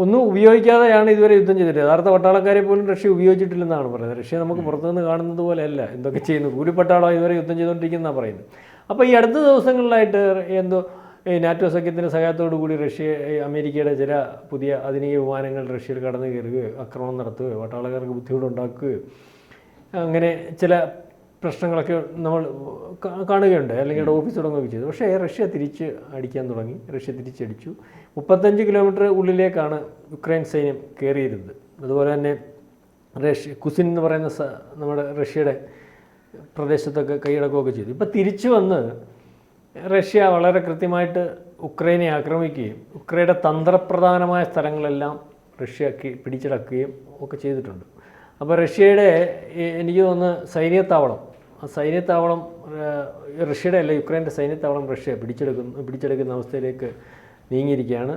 ഒന്നും ഉപയോഗിക്കാതെയാണ് ഇതുവരെ യുദ്ധം ചെയ്തിട്ട്. യഥാർത്ഥ പട്ടാളക്കാരെ പോലും റഷ്യ ഉപയോഗിച്ചിട്ടില്ലെന്നാണ് പറയുന്നത്. റഷ്യ നമുക്ക് പുറത്തുനിന്ന് കാണുന്നത് പോലെയല്ല എന്തൊക്കെ ചെയ്യുന്നു. കൂലിപ്പട്ടാളം ഇതുവരെ യുദ്ധം ചെയ്തുകൊണ്ടിരിക്കുന്നതാണ് പറയുന്നത്. അപ്പോൾ ഈ അടുത്ത ദിവസങ്ങളിലായിട്ട് എന്തോ ഈ നാറ്റോ സഖ്യത്തിൻ്റെ സഹായത്തോടു കൂടി അമേരിക്കയുടെ ചില പുതിയ ആധുനിക വിമാനങ്ങൾ റഷ്യയിൽ കടന്നു കയറുകയോ ആക്രമണം നടത്തുകയോ പട്ടാളക്കാർക്ക് ബുദ്ധിമുട്ടുണ്ടാക്കുകയോ അങ്ങനെ ചില പ്രശ്നങ്ങളൊക്കെ നമ്മൾ കാണുകയുണ്ട്, അല്ലെങ്കിൽ ഓഫീസ് തുടങ്ങുകയൊക്കെ ചെയ്തു. പക്ഷേ റഷ്യ തിരിച്ച് അടിക്കാൻ തുടങ്ങി. റഷ്യ തിരിച്ചടിച്ചു. 35 കിലോമീറ്റർ ഉള്ളിലേക്കാണ് യുക്രൈൻ സൈന്യം കയറിയിരുന്നത്. അതുപോലെ തന്നെ കുസിൻ എന്ന് പറയുന്ന നമ്മുടെ റഷ്യയുടെ പ്രദേശത്തൊക്കെ കൈയടക്കുകയൊക്കെ ചെയ്തു. ഇപ്പോൾ തിരിച്ചു വന്ന് റഷ്യ വളരെ കൃത്യമായിട്ട് ഉക്രൈനെ ആക്രമിക്കുകയും ഉക്രൈൻ്റെ തന്ത്രപ്രധാനമായ സ്ഥലങ്ങളെല്ലാം റഷ്യ പിടിച്ചടക്കുകയും ഒക്കെ ചെയ്തിട്ടുണ്ട്. അപ്പോൾ റഷ്യയുടെ എനിക്ക് തോന്നുന്നു സൈന്യത്താവളം, ആ സൈന്യത്താവളം റഷ്യയുടെ അല്ല യുക്രൈൻ്റെ സൈന്യത്താവളം റഷ്യ പിടിച്ചെടുക്കുന്ന അവസ്ഥയിലേക്ക് നീങ്ങിയിരിക്കുകയാണ്.